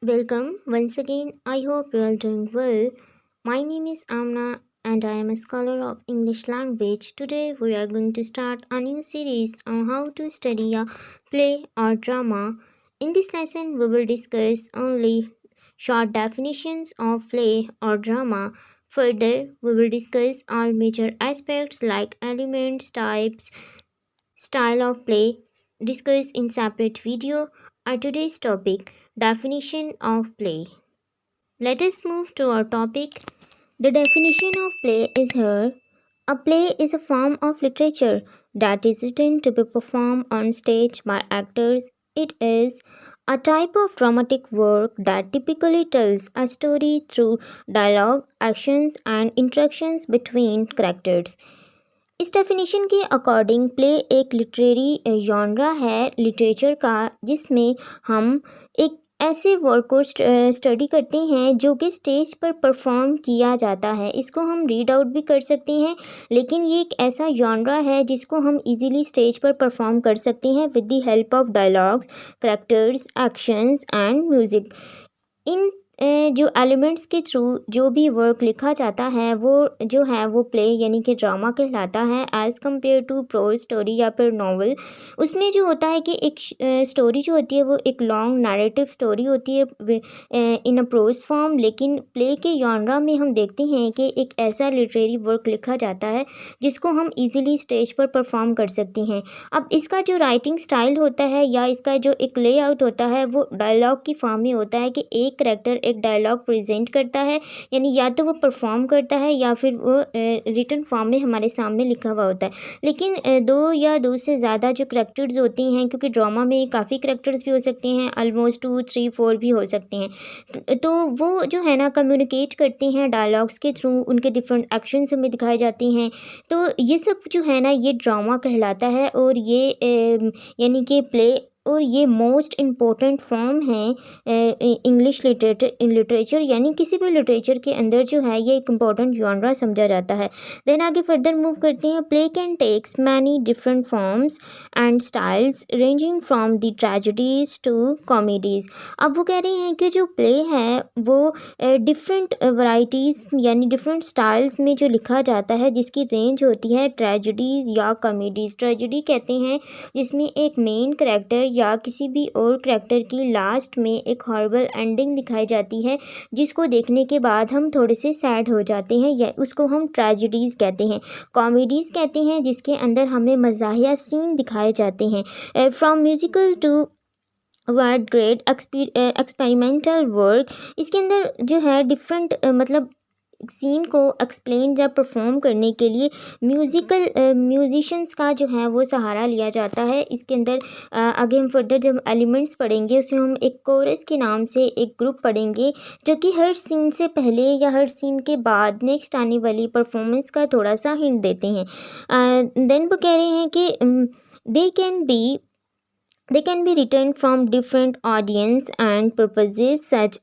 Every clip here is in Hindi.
Welcome once again. I hope you are doing well. My name is Amna and I am a scholar of English language. Today we are going to start a new series on how to study a play or drama. In this lesson, we will discuss only short definitions of play or drama. Further, we will discuss all major aspects like elements, types, style of play discussed in separate video are today's topic definition of play. Let us move to our topic. The definition of play is here. A play is a form of literature that is written to be performed on stage by actors. It is a type of dramatic work that typically tells a story through dialogue, actions, and interactions between characters. इस डेफिनेशन के अकॉर्डिंग प्ले एक लिटरेरी जॉनरा है लिटरेचर का जिसमें हम एक ऐसे वर्क को स्टडी करते हैं जो कि स्टेज पर परफॉर्म किया जाता है। इसको हम रीड आउट भी कर सकते हैं, लेकिन ये एक ऐसा जॉनरा है जिसको हम इजीली स्टेज पर परफॉर्म कर सकते हैं with the help of dialogues, characters, actions and music. इन जो एलिमेंट्स के थ्रू जो भी वर्क लिखा जाता है वो जो है वो प्ले यानी कि ड्रामा कहलाता है as compare to prose story या फिर नॉवल। उसमें जो होता है कि एक स्टोरी जो होती है वो एक लॉन्ग नैरेटिव स्टोरी होती है इन अ प्रोज फॉर्म, लेकिन प्ले के जॉनरा में हम देखते हैं कि एक ऐसा लिटरेरी वर्क लिखा जाता है जिसको हम इजीली स्टेज पर परफॉर्म कर सकते हैं। अब इसका जो राइटिंग स्टाइल होता है या इसका जो एक लेआउट होता है वो डायलॉग की फॉर्म में होता है कि एक करेक्टर एक डायलॉग प्रेजेंट करता है, यानी या तो वो परफॉर्म करता है या फिर वो रिटन फॉर्म में हमारे सामने लिखा हुआ होता है। लेकिन दो या दो से ज़्यादा जो करेक्टर्स होती हैं, क्योंकि ड्रामा में काफ़ी करेक्टर्स भी हो सकते हैं, ऑलमोस्ट 2, 3, 4 भी हो सकते हैं, तो वो जो है ना कम्युनिकेट करते हैं डायलॉग्स के थ्रू, उनके डिफरेंट एक्शंस हमें दिखाए जाते हैं। तो ये सब जो है ना ये ड्रामा कहलाता है और ये यानी कि प्ले और ये मोस्ट इम्पोर्टेंट फॉर्म है इंग्लिश लिटरेचर यानी किसी भी लिटरेचर के अंदर जो है ये एक इम्पॉर्टेंट जॉनरा समझा जाता है। देन आगे फर्दर मूव करते हैं। Play can takes many different forms and styles ranging from the tragedies to comedies. अब वो कह रहे हैं कि जो प्ले है वो डिफरेंट वैरायटीज़ यानी डिफरेंट स्टाइल्स में जो लिखा जाता है जिसकी रेंज होती है ट्रेजेडीज़ या कॉमेडीज़। ट्रेजेडी कहते हैं जिसमें एक मेन करेक्टर या किसी भी और करेक्टर की लास्ट में एक हॉरिबल एंडिंग दिखाई जाती है जिसको देखने के बाद हम थोड़े से सैड हो जाते हैं, या उसको हम ट्रेजेडीज़ कहते हैं। कॉमेडीज़ कहते हैं जिसके अंदर हमें मज़ाहिया सीन दिखाए जाते हैं। From musical to word grade experimental work, इसके अंदर जो है डिफरेंट मतलब सीन को एक्सप्लेन या परफॉर्म करने के लिए म्यूजिशंस का जो है वो सहारा लिया जाता है। इसके अंदर आगे हम फर्दर जब एलिमेंट्स पढ़ेंगे उसमें हम एक कोरस के नाम से एक ग्रुप पढ़ेंगे जो कि हर सीन से पहले या हर सीन के बाद नेक्स्ट आने वाली परफॉर्मेंस का थोड़ा सा हिंट देते हैं। देन वो कह रहे हैं कि they can be they can be written from different audience and purposes such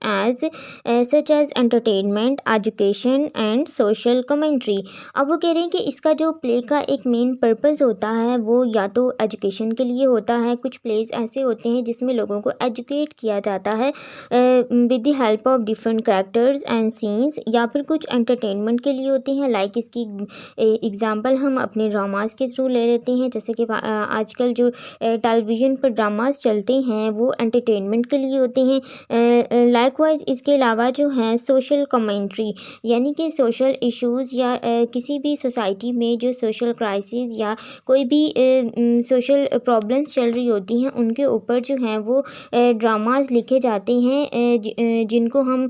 as entertainment, education and social commentary। अब वो कह रहे हैं कि इसका जो प्ले का एक मेन पर्पस होता है वो या तो एजुकेशन के लिए होता है, कुछ प्लेस ऐसे होते हैं जिसमें लोगों को एजुकेट किया जाता है with the help of different characters and scenes, या फिर कुछ एंटरटेनमेंट के लिए होते हैं। लाइक इसकी एग्जांपल हम अपने ड्रामास के थ्रू ले लेते हैं, जैसे कि आजकल जो टेलीविज़न पर ड्रामास चलते हैं वो एंटरटेनमेंट के लिए होते हैं। लाइकवाइज इसके अलावा जो है सोशल कमेंट्री यानी कि सोशल इश्यूज़ या किसी भी सोसाइटी में जो सोशल क्राइसिस या कोई भी सोशल प्रॉब्लम्स चल रही होती हैं उनके ऊपर जो है वो ड्रामास लिखे जाते हैं जिनको हम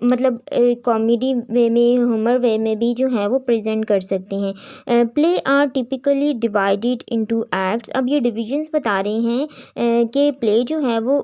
मतलब कॉमेडी वे में, ह्यूमर वे में भी जो है वो प्रेजेंट कर सकते हैं। Play are typically divided into acts. अब ये डिविजन्स बता रहे हैं कि प्ले जो है वो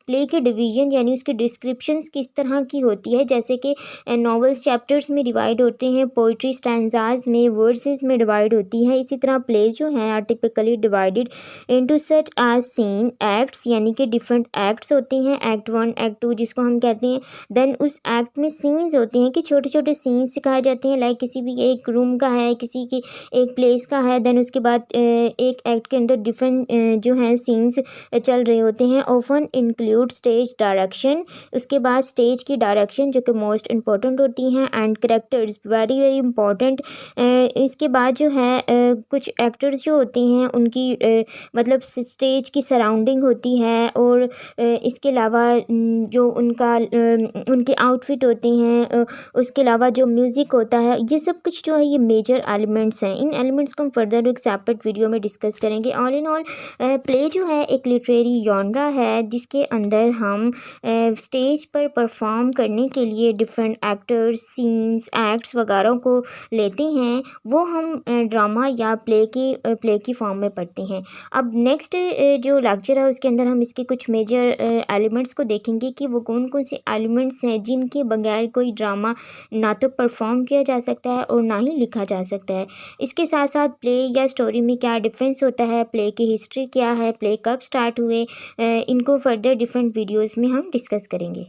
प्ले के डिवीजन यानी उसकी डिस्क्रिप्शंस किस तरह की होती है, जैसे कि नॉवेल्स चैप्टर्स में डिवाइड होते हैं, पोइट्री स्टैंजाज में, वर्सेस में डिवाइड होती है। इसी तरह प्ले जो हैं are typically divided into such as scene acts यानी कि डिफरेंट एक्ट्स होते हैं, एक्ट 1, एक्ट 2 जिसको हम कहते हैं। देन उस एक्ट में सीन्स होते हैं कि छोटे छोटे सीन्स सिखाए जाते हैं, लाइक किसी भी एक रूम का है, किसी की एक प्लेस का है। देन उसके बाद एक एक्ट के अंदर डिफरेंट जो है सीन्स चल रहे होते हैं, often include include stage direction, उसके बाद स्टेज की डायरेक्शन जो कि मोस्ट इम्पॉर्टेंट होती हैं, and characters very very important. इसके बाद जो है कुछ एक्टर्स जो होते हैं उनकी मतलब स्टेज की सराउंडिंग होती है, और इसके अलावा जो उनके आउटफिट होते हैं, उसके अलावा जो म्यूज़िक होता है, ये सब कुछ जो है ये मेजर एलिमेंट्स हैं। इन एलिमेंट्स को हम फर्दर एक सेपरेट वीडियो में डिस्कस करेंगे। ऑल इन ऑल प्ले जो है एक लिटरेरी जॉनरा है जिसके अंदर हम स्टेज पर परफॉर्म करने के लिए डिफरेंट एक्टर्स, सीन्स, एक्ट्स वगैरह को लेते हैं, वो हम ड्रामा या प्ले की फॉर्म में पढ़ते हैं। अब नेक्स्ट जो लेक्चर है उसके अंदर हम इसके कुछ मेजर एलिमेंट्स को देखेंगे कि वो कौन कौन से एलिमेंट्स हैं जिनके बगैर कोई ड्रामा ना तो परफॉर्म किया जा सकता है और ना ही लिखा जा सकता है। इसके साथ साथ प्ले या स्टोरी में क्या डिफरेंस होता है, प्ले की हिस्ट्री क्या है, प्ले कब स्टार्ट हुए, इनको फर्दर डिफरेंट वीडियोस में हम डिस्कस करेंगे।